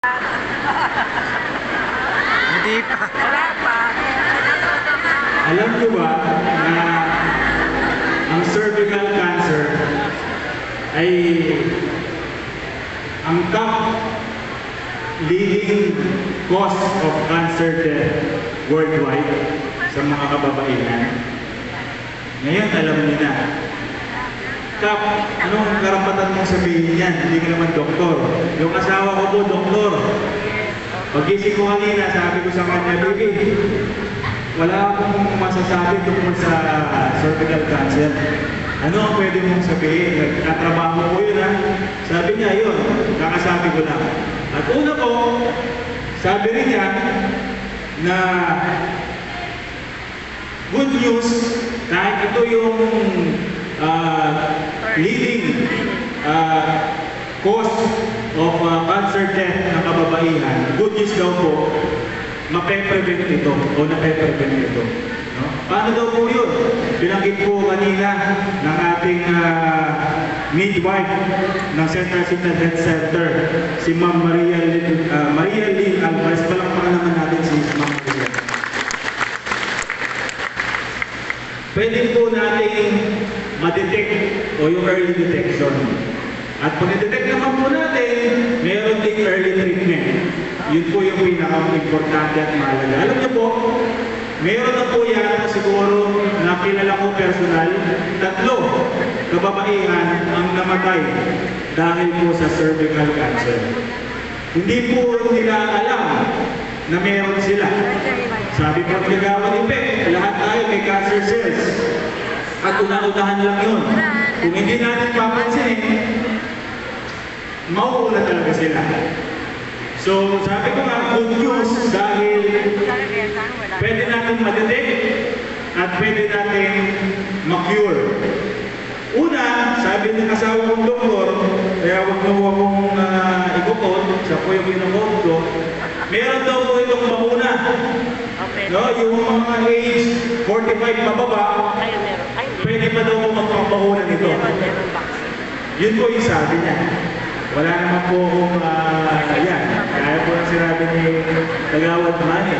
Hindi pa. Wala pa. Alam niyo ba na ang cervical cancer ay ang top leading cause of cancer death worldwide sa mga kababaihan? Ngayon, alam niyo na. Kap, anong karapatan mong sabihin yan? Hindi ka naman doktor. Yung asawa ko po, doktor. Pag-isip ko kanina, sabi ko sa kanya, baby, wala akong masasabi tungkol sa cervical cancer. Ano ang pwede mong sabihin? Nagtatrabaho ko yun, ha? Sabi niya, yun, kakasabi ko lang. At una po, sabi rin niya na good news, kahit ito yung leading cause of cancer death ng kababaihan, good news daw po, mape-prevent ito o nape-prevent ito. No? Paano daw po yun? Binanggit po kanina ng ating midwife ng Central Signal Health Center, si Ma'am Maria Lynn Alvarez. Palakpakan naman natin si Ma'am Maria. Pwede po natin ma-detect o yung early detection. At pag na-detect naman po natin, meron ding early treatment. Yun po yung pinaka-importante at mahalaga. Alam niyo po, meron na po yan siguro na kilala ko personal, 3 kababaihan ang namatay dahil po sa cervical cancer. Hindi po nila alam na meron sila. Sabi po ng Kagawa ni Pe, lahat tayo may cancer cells. At una-unahan lang yun. Kung hindi natin papansin, mauuna talaga sila. So, sabi ko nga, good news dahil pwede natin ma-detect at pwede natin ma-cure. Una, sabi ng asawa kong doktor, kaya huwag na huwag kong ikukot, siya po yung kinukot ko, meron daw po itong mauna. No, yung mga age 45 pababa, pwede pa daw po magpapahuna nito. Yun po yung sabi niya. Wala naman po akong yan. Kaya po ang sinabi ni Tagawad Mani.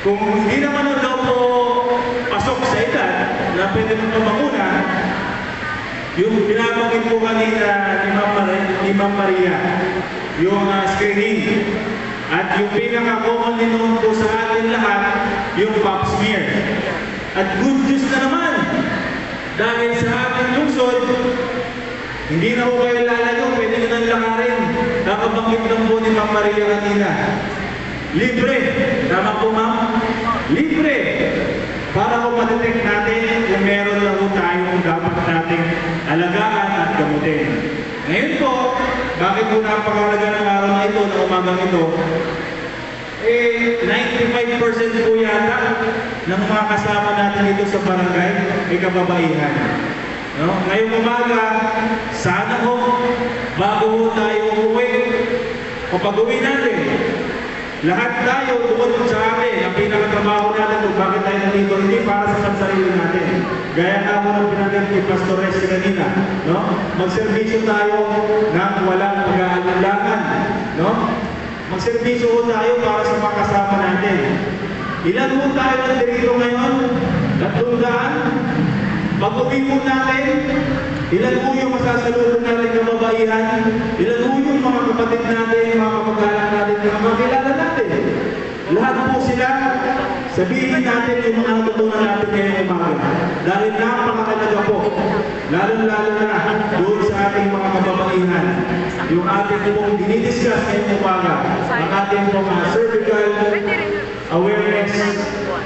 Kung hindi naman daw po pasok sa edad na pwede mo pamahuna, yung binabanggit po kanina ni Ma'am Maria, yung screening. At yung pinaka-common din noon po sa atin lahat, yung pap smear. At good news na naman, dahil sa ating lungsod, hindi na po kayo lalayo, pwede nyo nang lakarin. Nakabanggit lang po ni Ma'am Maria kanina. Libre. Tama po, Ma'am? Libre. Para kung ma-detect natin kung meron lang po tayong dapat nating alagaan at gamutin. Ngayon po, bakit po napakalaga ng araw na ito, ng umagang ito? 95% po yata ng mga kasama natin ito sa barangay ay kababaihan. No? Ngayong umaga, sana po, bago po tayo umuwi, kapag uwi natin, lahat tayo tungkol sa atin, ang pinakatrabaho natin kung bakit tayo nandito, hindi para sa pansarili natin. Gaya nga mo ng pinagin ni Pastor Resi kanina, no? Magservisyo tayo ng walang pag-aalangan, no? Magservisyo tayo para sa mga kasama natin. Ilan po tayo nandito ngayon? 300? Pag-uwi po natin, ilan po yung masasalubong natin kababaihan? Ilan po yung mga kapatid natin, mga kapag-anak natin, mga makilala natin? Lahat po sila, sabihin natin yung mga natutunan natin ngayong umaga. Dahil napakalaga po, lalo-lalo na doon sa ating mga kababaihan. Yung ating pong dinidiscuss ngayong umaga, ang ating pong cervical awareness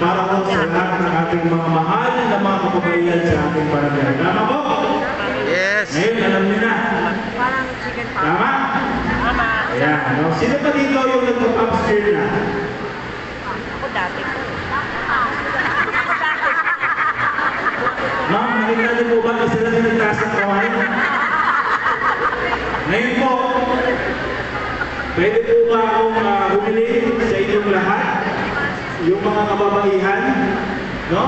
para po sa lahat ng ating mga mahal na mga kababaihan sa ating barangay. Tama po? Yes. Ngayon, alam niyo na. Tama? Tama. Ayan. No? Sino pa dito yung nagpa-upstream na? Ako dati. Ma'am, nakita niyo po ba na sila na nagtaas ng kawain? Ngayon po, pwede po ba akong humili sa inyong lahat? Yung mga kababaihan, no?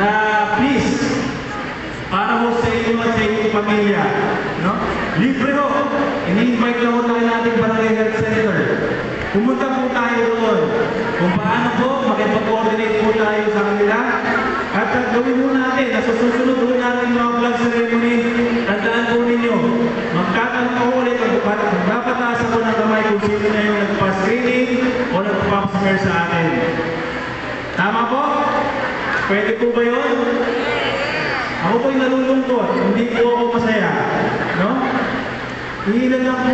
Na please, para mo sa inyo at sa inyong pamilya, no? Libre ho. Ini-invite lang ho tayo natin barangay gawin mo natin, sa susunod po natin mga flag ceremony, tandaan po ninyo, magtatanong ako ulit, magpapataas ako ng kamay kung sino na yung nagpa-screening o nagpa-smear sa atin. Tama po? Pwede po ba yun? Ako po'y nalulungkot, hindi po ako masaya. No? Ilan lang po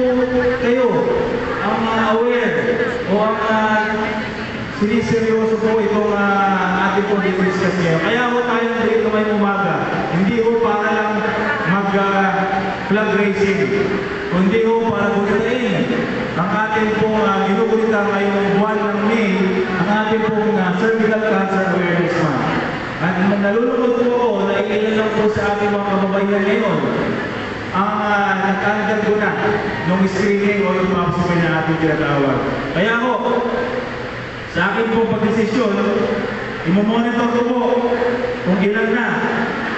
kayo ang aware o ang siniseryoso po itong ating po discuss ngayon. Kaya po tayo dito ngayong umaga. Hindi po para lang mag-flag racing. Kundi po para bulitain ang ating po ginugulitan ngayong buwan ng May, ang ating po Cervical Cancer Awareness Month. At nalulungkot po ako na ilan lang po sa ating mga kababayan ngayon ang nag-undergo na ng screening o yung pap-smear na ating tinatawag. Kaya ako, sa akin po pag-desisyon, imomonitor ko po kung ilan na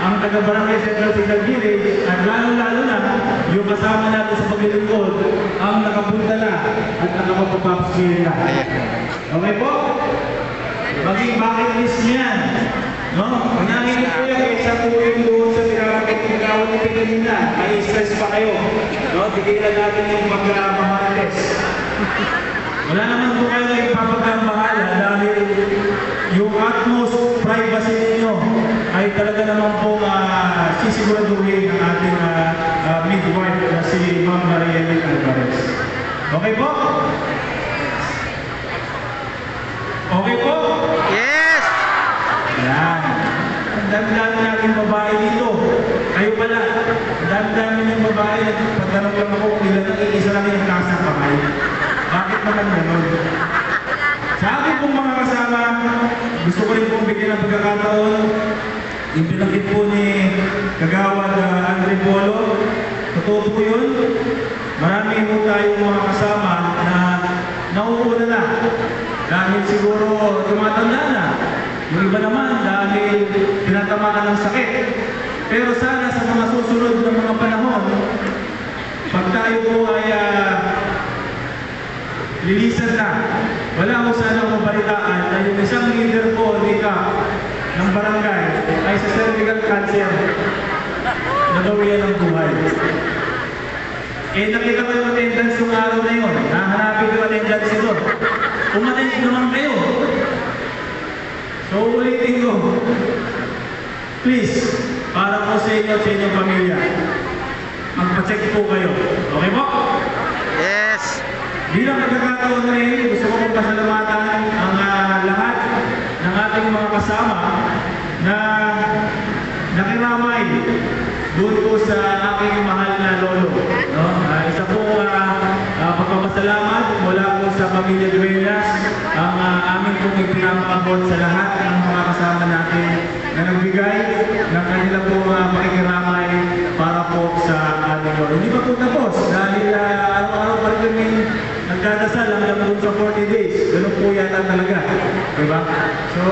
ang taga-Barangay Central Signal Village at lalo-lalo na yung kasama natin sa paglilingkod ang nakapunta na at nakapapapsmear na. Okay po? Maging bucket list niyan. No? Kung nakinig po yung isa po yung doon sa tinawag ni Pinalina, may stress pa kayo. No? Tigilan natin yung pag-mamarites. Wala naman po kayo na ipapagkambahala dahil yung utmost privacy ninyo ay talaga naman po sisiguraduhin ang ating midwife na si Ma'am Marielyn Alvarez. Okay po? Okay po? Yes! Yan. Ang dami-dami natin babae dito. Kayo pala, ang dami-dami ng babae. Pagtanong lang ako kung ilan ang iisa lang yung nasa kamay. Bakit naman gano'n? Sa akin pong mga kasama, gusto ko rin pong bigyan ng pagkakataon. Yung pinakit po ni Kagawad Andre Polo. Totoo po yun. Marami po tayong mga kasama na nauuna na. Dahil siguro tumatanda na. Yung iba naman dahil tinatamaan ng sakit. Pero sana sa mga susunod na mga panahon, pag tayo po ay lilisan na, wala ko sana mabalitaan na yung isang leader po dito ng barangay ay sa cervical cancer nagawian ng buhay. Eh nakita ko yung attendance yung araw na yun. Nahanapin yung attendance ito. Umattend naman kayo. So ulitin ko. Please, para po sa inyo, sa inyong pamilya, magpa-check po kayo. Okay po? Yes! Bilang nagkakataon na rin, gusto ko pong pasalamatan ang lahat ng ating mga kasama na nakiramay doon po sa aking mahal na lolo. No? Isa po pagpapasalamat mula po sa pamilya Duenas ang amin pong ipinapakabot sa lahat ng mga kasama natin na nagbigay ng kanila po pakikiramay para po sa ating lolo. Hindi pa po tapos dahil araw-araw pa rin kami nagdadasal hanggang doon sa 40 days. Ganun po yata talaga. Diba? So,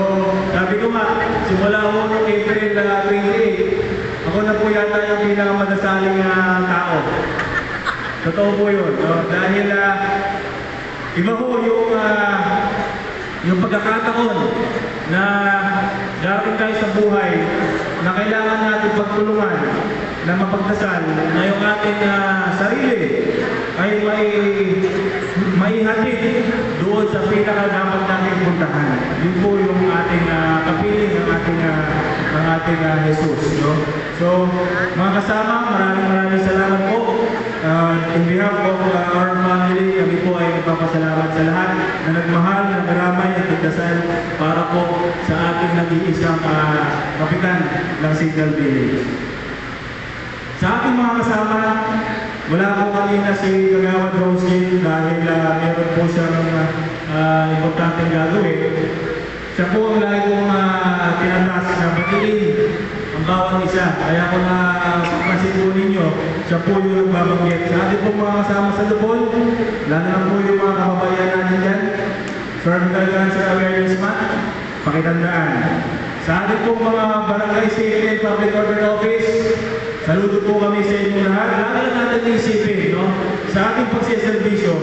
sabi ko nga, simula ho noong April 28, ako na po yata yung pinakamadasaling tao. Totoo po yun. No? Dahil iba ho yung pagkakataon na darating tayo sa buhay na kailangan natin pagtulungan na mapagdasal na yung ating sarili ay maihatid doon sa pinaka dapat natin puntahan. Yun po yung ating kapiling ng ating Jesus. No? So, mga kasama, maraming salamat po. In behalf of our family, kami po ay nagpapasalamat sa lahat na nagmahal, nagramay at nagdasal para po sa ating nag-iisang kapitan ng Signal Village. Sa ating mga kasama, wala po kanina si Kagawad Roskin dahil meron po siyang importanteng gagawin. Siya po ang lagi kong tinatas na batiin ang bawat isa. Kaya kung napansin po ninyo, siya po yung nagbabanggit. Sa ating po mga kasama sa Lupon, lalo na po yung mga kababayan natin dyan, Cervical Cancer Awareness Month, pakitandaan. Sa ating po mga Barangay City and Public Order Office, saludo po kami sa inyo lahat. Lalo na natin isipin, no? Sa ating pagsiservisyo,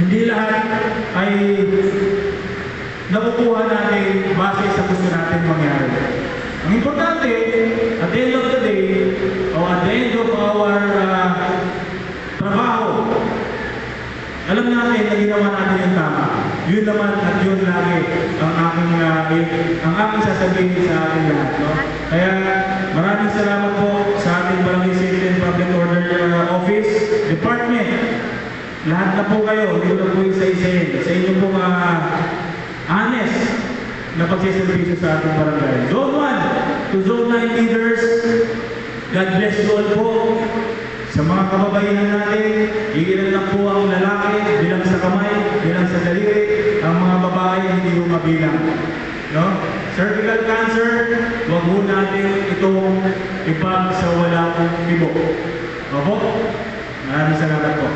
hindi lahat ay nakukuha natin base sa gusto natin mangyari. Ang importante, at the end of the day, o at the end of our trabaho, alam natin na ginawa natin yung tama. Yun naman at yun lagi ang aking sasabihin sa ating lahat. No? Kaya maraming salamat po sa ating Barangay Safety and Public Order Office, Department. Lahat na po kayo, hindi na po isa-isahin. Sa inyo pong honest na pagsiservisyo sa ating barangay. Zone 1 to Zone 9 leaders, God bless you all po. Sa mga kababayan natin, iilan lang po ang lalaki, bilang sa kamay, bilang sa daliri, ang mga babae hindi mo mabilang. No? Cervical cancer, huwag mo natin itong ipag sa walang tibo. Opo? Maraming salamat po.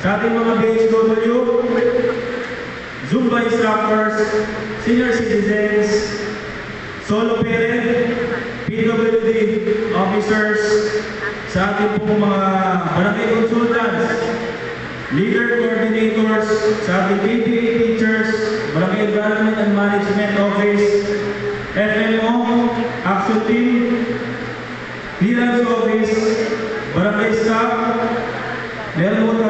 Sa ating mga BHW, Zumba instructors, senior citizens, solo parent, PWD officers, sa ating pong mga barangay consultants, leader coordinators, sa ating PTA teachers, Barangay Environment and Management Office, FMO, Action Team, Clearance Office, Barangay Staff, meron po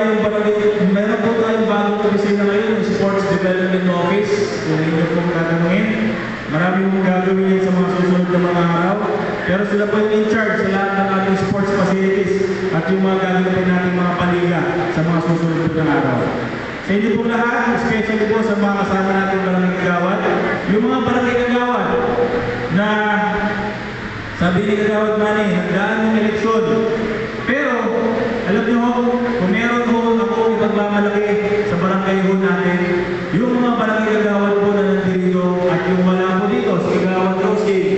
tayong bagong opisina ngayon, yung Sports Development Office, kung hindi po tatanungin. Marami pong gagawin yan sa mga susunod na mga araw. Pero sila po yung in-charge sa lahat ng ating sports facilities at yung mga gagawin natin mga paliga sa mga susunod na araw. Sa inyo po lahat, especially po sa mga kasama natin barangay kagawad, yung mga barangay kagawad na sabi ni Kagawad Manny, nagdaan ng eleksyon. Pero, alam niyo ho, kung meron ho ako ipagmamalaki sa barangay ho natin, yung mga barangay kagawad po na nandito at yung wala po dito, si Kagawad Rosie,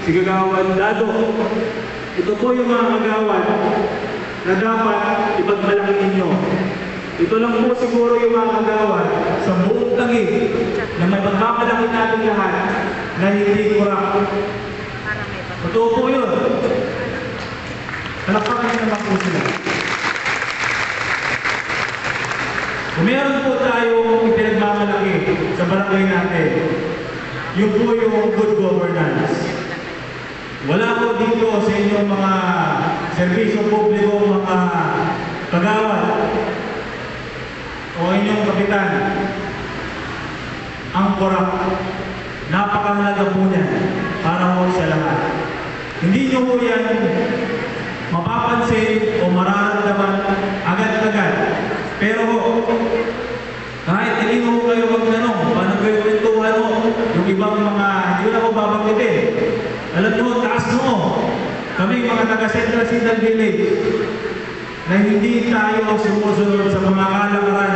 si Kagawad Dado. Ito po yung mga kagawad na dapat ipagmalaki ninyo. Ito lang po siguro yung mga kagawad sa buong Taguig na may pagmamalaki natin lahat na hindi kurang. Totoo po yun. Palakpakan niyo naman po sila. Kung meron po tayong pinagmamalaki sa barangay natin, yun po yung good governance. Wala po dito sa inyong mga serbisyo publiko, mga kagawad o inyong kapitan ang korap. Napakahalaga po niyan para po sa lahat. Hindi nyo po yan mapapansin o mararamdaman agad-agad. Pero kahit hindi mo kayo magtanong, paano kayo kwentuhan mo yung ibang mga, hindi na ako babanggitin. Alam mo, taas mo. Kami mga taga-Central Sinan Village na hindi tayo sumusunod sa mga kalakaran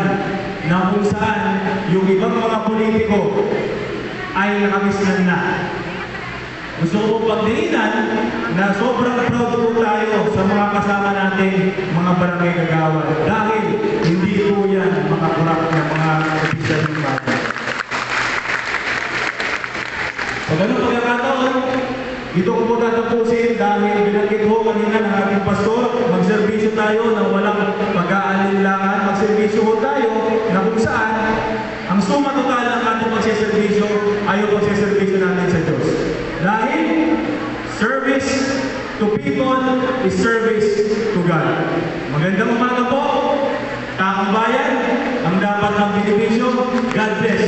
na kung saan yung ibang mga politiko ay nakamisnan na. Gusto ko pagdirinan na sobrang proud po tayo sa mga kasama natin, mga barangay kagawad. Dahil hindi po yan mga kurap na mga opisyal ng bayan. Sa ganun pagkakataon, ito ko po tatapusin dahil binanggit ko kanina ng ating pastor, magserbisyo tayo na walang pag-aalinlangan, magserbisyo ko tayo na kung saan ang suma total ng ating magseservisyo ay yung magseservisyo natin sa Diyos. Dahil service to people is service to God. Magandang umaga po. Taong bayan, ang dapat ng benepisyo, God bless.